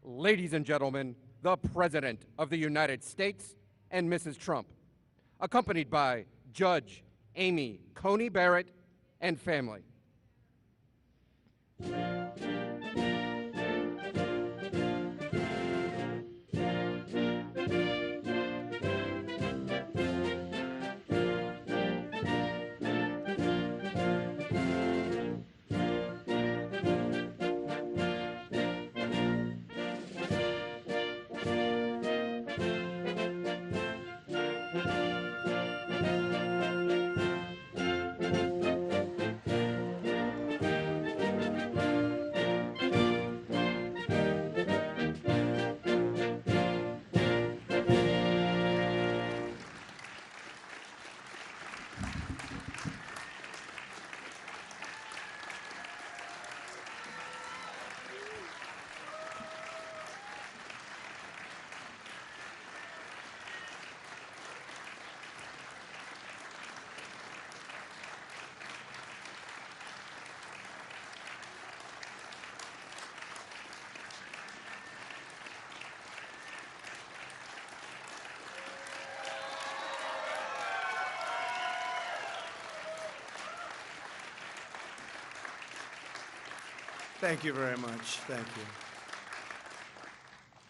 Ladies and gentlemen, the President of the United States and Mrs. Trump, accompanied by Judge Amy Coney Barrett and family. Thank you very much. Thank you.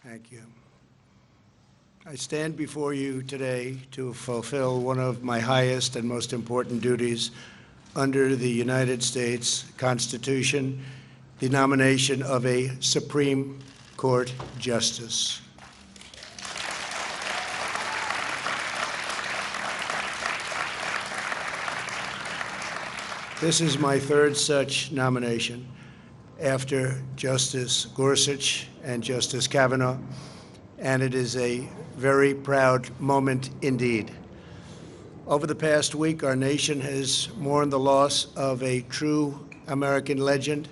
Thank you. I stand before you today to fulfill one of my highest and most important duties under the United States Constitution, the nomination of a Supreme Court Justice. This is my third such nomination, after Justice Gorsuch and Justice Kavanaugh, and it is a very proud moment indeed. Over the past week, our nation has mourned the loss of a true American legend.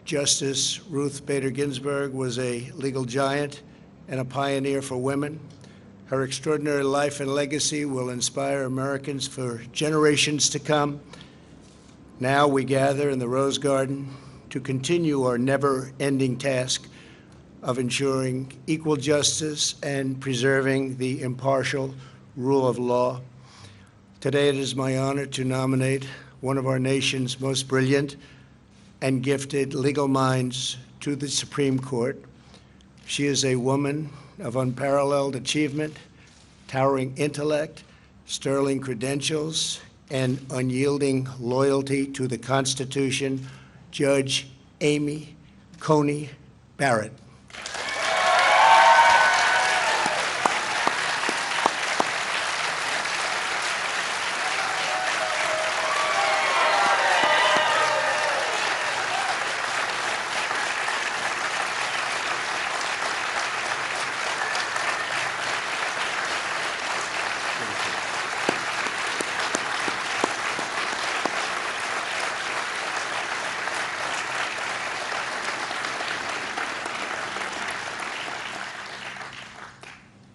Justice Ruth Bader Ginsburg was a legal giant and a pioneer for women. Her extraordinary life and legacy will inspire Americans for generations to come. Now we gather in the Rose Garden to continue our never-ending task of ensuring equal justice and preserving the impartial rule of law. Today it is my honor to nominate one of our nation's most brilliant and gifted legal minds to the Supreme Court. She is a woman of unparalleled achievement, towering intellect, sterling credentials, and unyielding loyalty to the Constitution, Judge Amy Coney Barrett.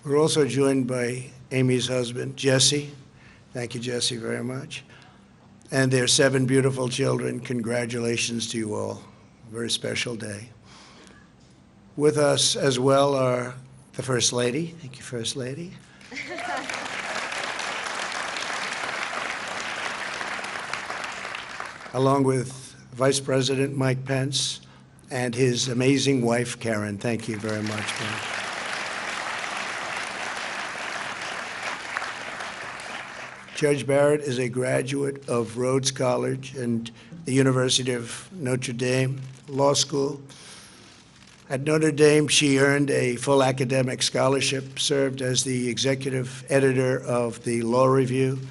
We're also joined by Amy's husband, Jesse. Thank you, Jesse, very much. And their 7 beautiful children. Congratulations to you all. A very special day. With us as well are the First Lady. Thank you, First Lady. Along with Vice President Mike Pence and his amazing wife, Karen. Thank you very much, Karen. Judge Barrett is a graduate of Rhodes College and the University of Notre Dame Law School. At Notre Dame, she earned a full academic scholarship, served as the executive editor of the Law Review,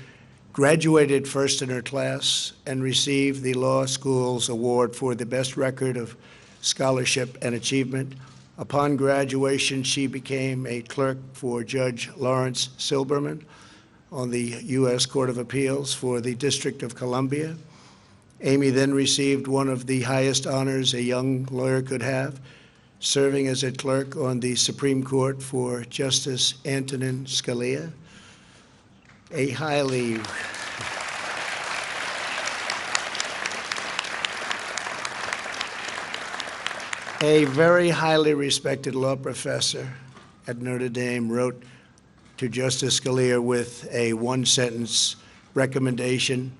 graduated first in her class, and received the law school's award for the best record of scholarship and achievement. Upon graduation, she became a clerk for Judge Lawrence Silberman on the U.S. Court of Appeals for the District of Columbia. Amy then received one of the highest honors a young lawyer could have, serving as a clerk on the Supreme Court for Justice Antonin Scalia. a highly A very highly respected law professor at Notre Dame wrote to Justice Scalia with a one-sentence recommendation: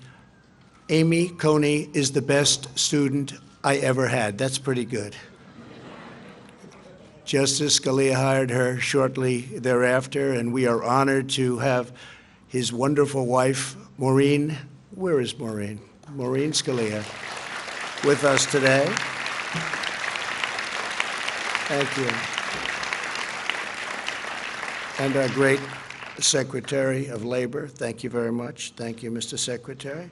Amy Coney is the best student I ever had. That's pretty good. Justice Scalia hired her shortly thereafter, and we are honored to have his wonderful wife, Maureen. Where is Maureen? Maureen Scalia with us today. Thank you. And our great Secretary of Labor. Thank you very much. Thank you, Mr. Secretary.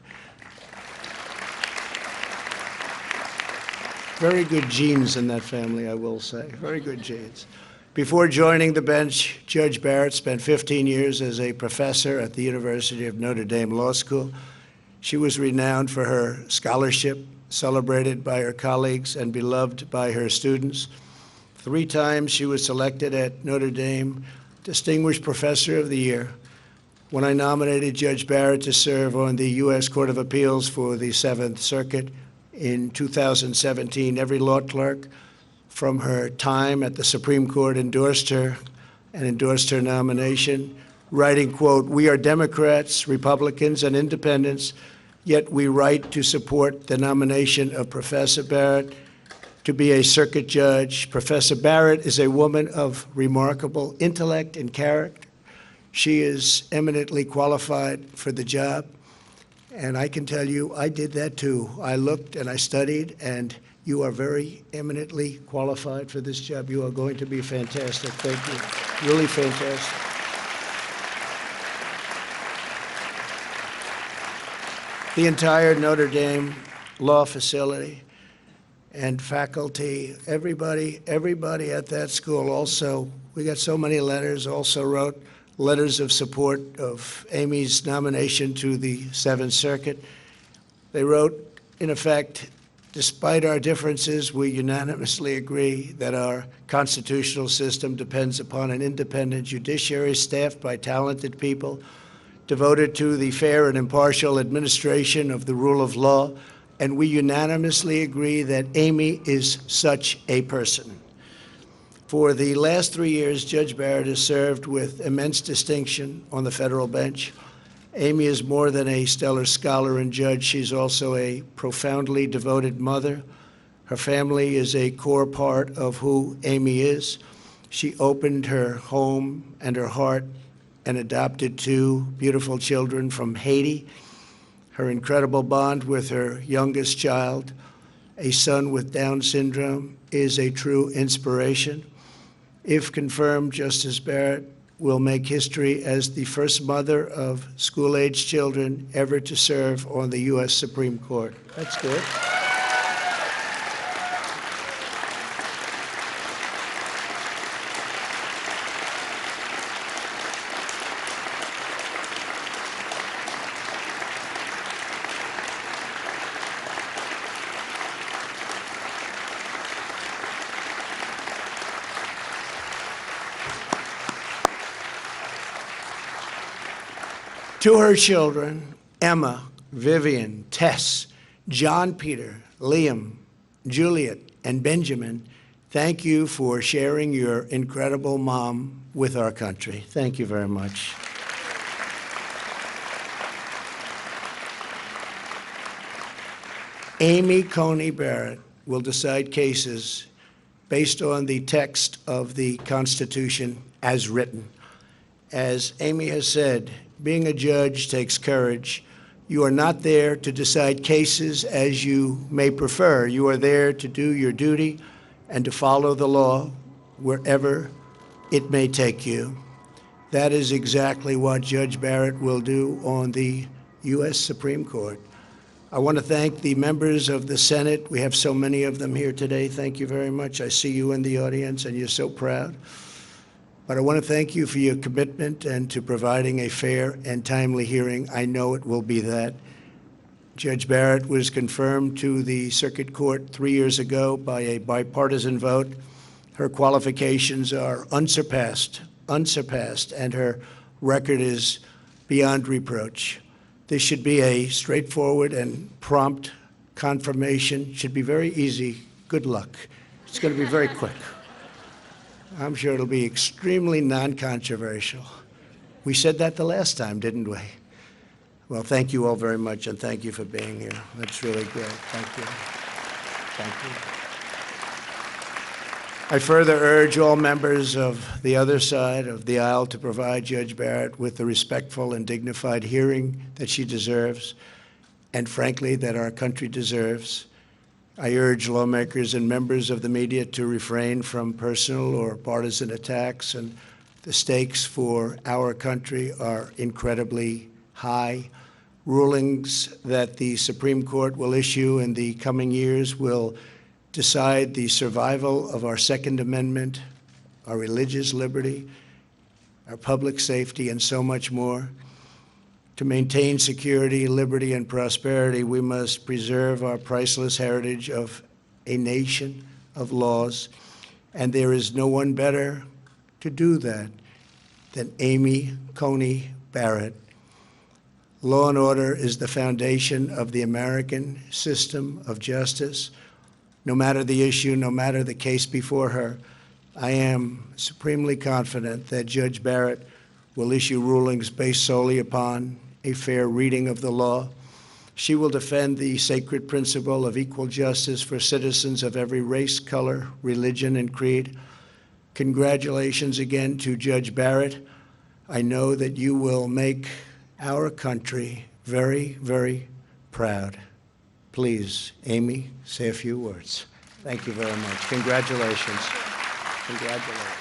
Very good genes in that family, I will say. Very good genes. Before joining the bench, Judge Barrett spent 15 years as a professor at the University of Notre Dame Law School. She was renowned for her scholarship, celebrated by her colleagues and beloved by her students. 3 times she was selected at Notre Dame Distinguished Professor of the Year. When I nominated Judge Barrett to serve on the U.S. Court of Appeals for the 7th Circuit in 2017, every law clerk from her time at the Supreme Court endorsed her and endorsed her nomination, writing, quote, "We are Democrats, Republicans, and independents, yet we write to support the nomination of Professor Barrett to be a circuit judge. Professor Barrett is a woman of remarkable intellect and character. She is eminently qualified for the job. And I can tell you, I did that too. I looked and I studied, and you are very eminently qualified for this job. You are going to be fantastic. Thank you. Really fantastic. The entire Notre Dame law facility and faculty, everybody at that school also, we got so many letters, also wrote letters of support of Amy's nomination to the 7th Circuit. They wrote, in effect, despite our differences, we unanimously agree that our constitutional system depends upon an independent judiciary staffed by talented people, devoted to the fair and impartial administration of the rule of law, and we unanimously agree that Amy is such a person. For the last 3 years, Judge Barrett has served with immense distinction on the federal bench. Amy is more than a stellar scholar and judge. She's also a profoundly devoted mother. Her family is a core part of who Amy is. She opened her home and her heart and adopted 2 beautiful children from Haiti. Her incredible bond with her youngest child, a son with Down syndrome, is a true inspiration. If confirmed, Justice Barrett will make history as the first mother of school-age children ever to serve on the U.S. Supreme Court. That's good. To her children, Emma, Vivian, Tess, John Peter, Liam, Juliet, and Benjamin, thank you for sharing your incredible mom with our country. Thank you very much. Amy Coney Barrett will decide cases based on the text of the Constitution as written. As Amy has said, being a judge takes courage. You are not there to decide cases as you may prefer. You are there to do your duty and to follow the law wherever it may take you. That is exactly what Judge Barrett will do on the U.S. Supreme Court. I want to thank the members of the Senate. We have so many of them here today. Thank you very much. I see you in the audience, and you're so proud. But I want to thank you for your commitment and to providing a fair and timely hearing. I know it will be that. Judge Barrett was confirmed to the Circuit Court 3 years ago by a bipartisan vote. Her qualifications are unsurpassed, and her record is beyond reproach. This should be a straightforward and prompt confirmation. Should be very easy. Good luck. It's going to be very quick. I'm sure it'll be extremely non-controversial. We said that the last time, didn't we? Well, thank you all very much, and thank you for being here. That's really great. Thank you. Thank you. I further urge all members of the other side of the aisle to provide Judge Barrett with the respectful and dignified hearing that she deserves, and frankly, that our country deserves. I urge lawmakers and members of the media to refrain from personal or partisan attacks, and the stakes for our country are incredibly high. Rulings that the Supreme Court will issue in the coming years will decide the survival of our Second Amendment, our religious liberty, our public safety, and so much more. To maintain security, liberty, and prosperity, we must preserve our priceless heritage of a nation of laws, and there is no one better to do that than Amy Coney Barrett. Law and order is the foundation of the American system of justice. No matter the issue, no matter the case before her, I am supremely confident that Judge Barrett will issue rulings based solely upon a fair reading of the law. She will defend the sacred principle of equal justice for citizens of every race, color, religion, and creed. Congratulations again to Judge Barrett. I know that you will make our country very, very proud. Please, Amy, say a few words. Thank you very much. Congratulations. Congratulations.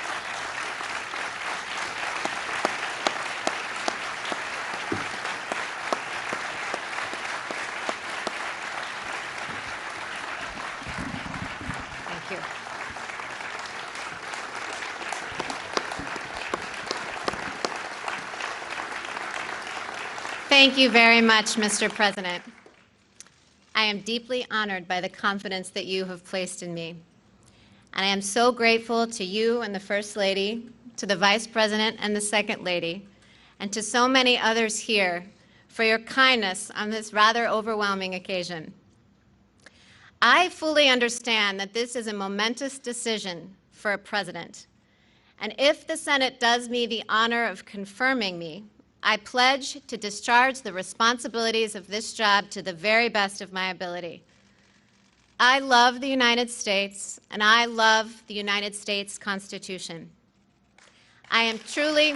Thank you. Thank you very much, Mr. President. I am deeply honored by the confidence that you have placed in me. And I am so grateful to you and the First Lady, to the Vice President and the Second Lady, and to so many others here for your kindness on this rather overwhelming occasion. I fully understand that this is a momentous decision for a president. And if the Senate does me the honor of confirming me, I pledge to discharge the responsibilities of this job to the very best of my ability. I love the United States, and I love the United States Constitution. I am truly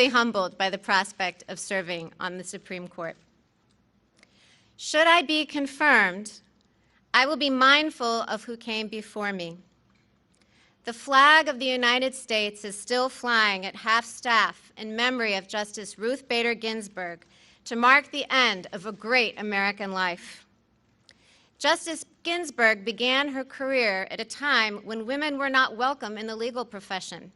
humbled by the prospect of serving on the Supreme Court. Should I be confirmed, I will be mindful of who came before me. The flag of the United States is still flying at half-staff in memory of Justice Ruth Bader Ginsburg to mark the end of a great American life. Justice Ginsburg began her career at a time when women were not welcome in the legal profession.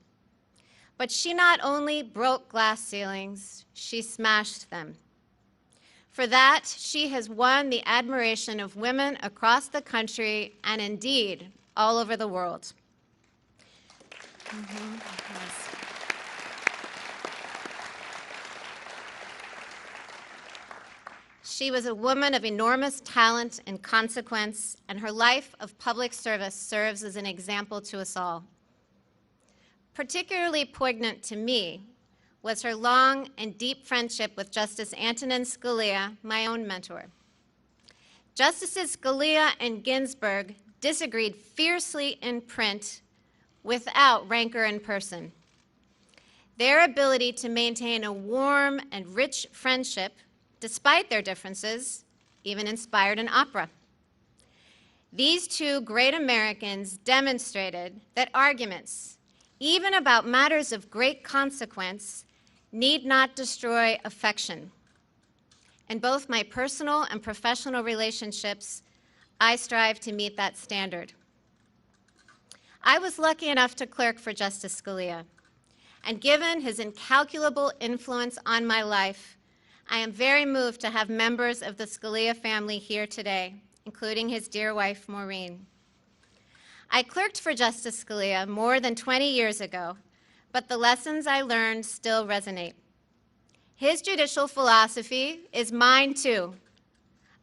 But she not only broke glass ceilings, she smashed them. For that, she has won the admiration of women across the country and indeed all over the world. Yes. She was a woman of enormous talent and consequence, and her life of public service serves as an example to us all. Particularly poignant to me was her long and deep friendship with Justice Antonin Scalia, my own mentor. Justices Scalia and Ginsburg disagreed fiercely in print without rancor in person. Their ability to maintain a warm and rich friendship, despite their differences, even inspired an opera. These two great Americans demonstrated that arguments, even about matters of great consequence, need not destroy affection. In both my personal and professional relationships, I strive to meet that standard. I was lucky enough to clerk for Justice Scalia, and given his incalculable influence on my life, I am very moved to have members of the Scalia family here today, including his dear wife, Maureen. I clerked for Justice Scalia more than 20 years ago, but the lessons I learned still resonate. His judicial philosophy is mine too.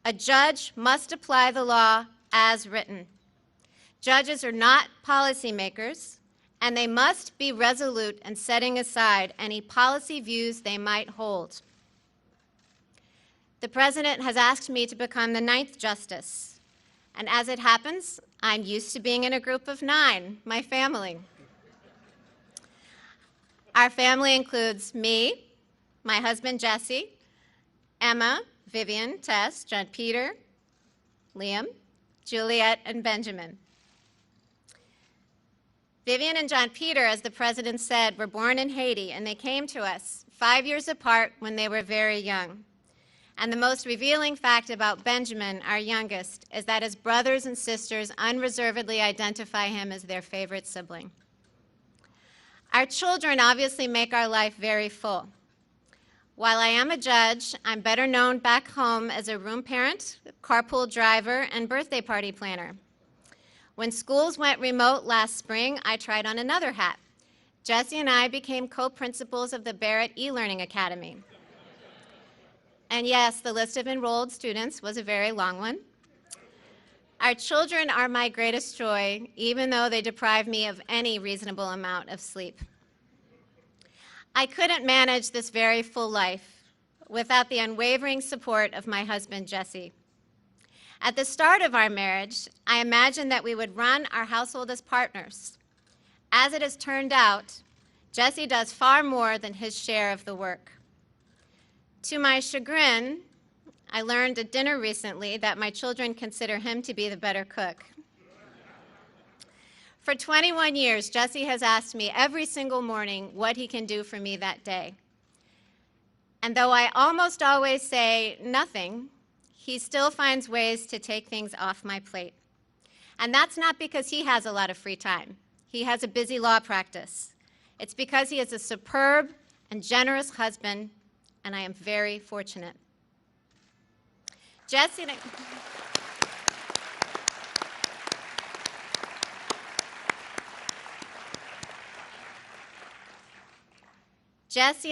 A judge must apply the law as written. Judges are not policymakers, and they must be resolute in setting aside any policy views they might hold. The President has asked me to become the 9th Justice, and as it happens, I'm used to being in a group of 9, my family. Our family includes me, my husband Jesse, Emma, Vivian, Tess, John Peter, Liam, Juliet, and Benjamin. Vivian and John Peter, as the President said, were born in Haiti, and they came to us 5 years apart when they were very young. And the most revealing fact about Benjamin, our youngest, is that his brothers and sisters unreservedly identify him as their favorite sibling. Our children obviously make our life very full. While I am a judge, I'm better known back home as a room parent, carpool driver, and birthday party planner. When schools went remote last spring, I tried on another hat. Jesse and I became co-principals of the Barrett e-Learning Academy. And yes, the list of enrolled students was a very long one. Our children are my greatest joy, even though they deprive me of any reasonable amount of sleep. I couldn't manage this very full life without the unwavering support of my husband, Jesse. At the start of our marriage, I imagined that we would run our household as partners. As it has turned out, Jesse does far more than his share of the work. To my chagrin, I learned at dinner recently that my children consider him to be the better cook. For 21 years, Jesse has asked me every single morning what he can do for me that day. And though I almost always say nothing, he still finds ways to take things off my plate. And that's not because he has a lot of free time. He has a busy law practice. It's because he is a superb and generous husband, and I am very fortunate. Jesse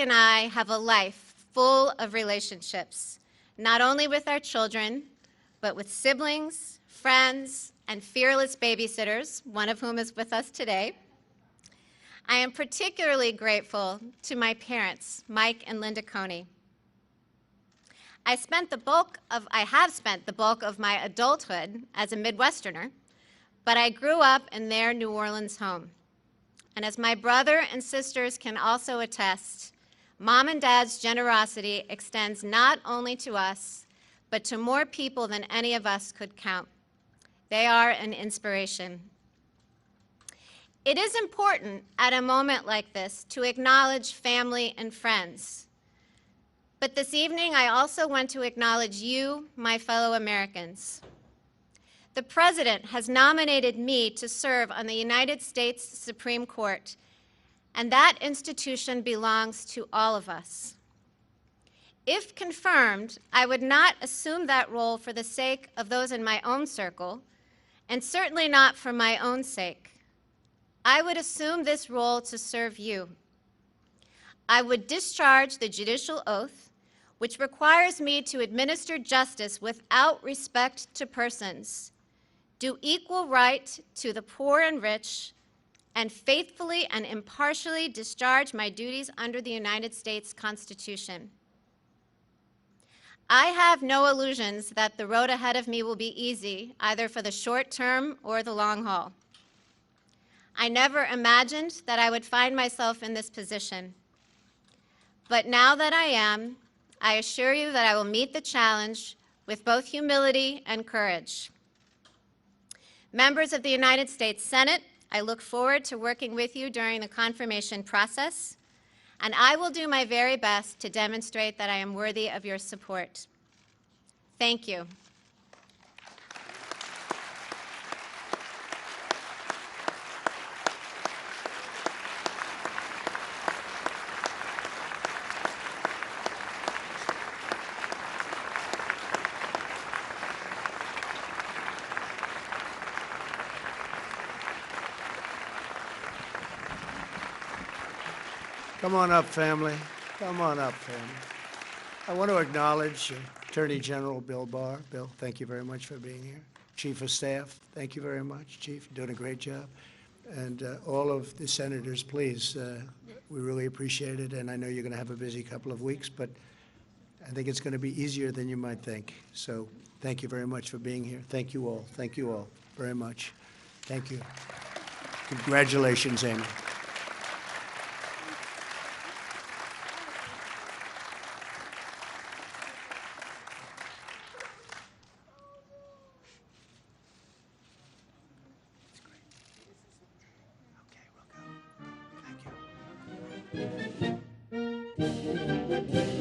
and I have a life full of relationships, not only with our children, but with siblings, friends, and fearless babysitters, one of whom is with us today. I am particularly grateful to my parents, Mike and Linda Coney. I have spent the bulk of my adulthood as a Midwesterner, but I grew up in their New Orleans home. And as my brother and sisters can also attest, Mom and Dad's generosity extends not only to us, but to more people than any of us could count. They are an inspiration. It is important at a moment like this to acknowledge family and friends. But this evening, I also want to acknowledge you, my fellow Americans. The President has nominated me to serve on the United States Supreme Court, and that institution belongs to all of us. If confirmed, I would not assume that role for the sake of those in my own circle, and certainly not for my own sake. I would assume this role to serve you. I would discharge the judicial oath, which requires me to administer justice without respect to persons, do equal right to the poor and rich, and faithfully and impartially discharge my duties under the United States Constitution. I have no illusions that the road ahead of me will be easy, either for the short term or the long haul. I never imagined that I would find myself in this position. But now that I am, I assure you that I will meet the challenge with both humility and courage. Members of the United States Senate, I look forward to working with you during the confirmation process, and I will do my very best to demonstrate that I am worthy of your support. Thank you. Come on up, family. Come on up, family. I want to acknowledge Attorney General Bill Barr. Bill, thank you very much for being here. Chief of Staff, thank you very much. Chief, you're doing a great job. And all of the senators, please, we really appreciate it. And I know you're going to have a busy couple of weeks, but I think it's going to be easier than you might think. So thank you very much for being here. Thank you all. Thank you all very much. Thank you. Congratulations, Amy. Okay, we'll go. Thank you.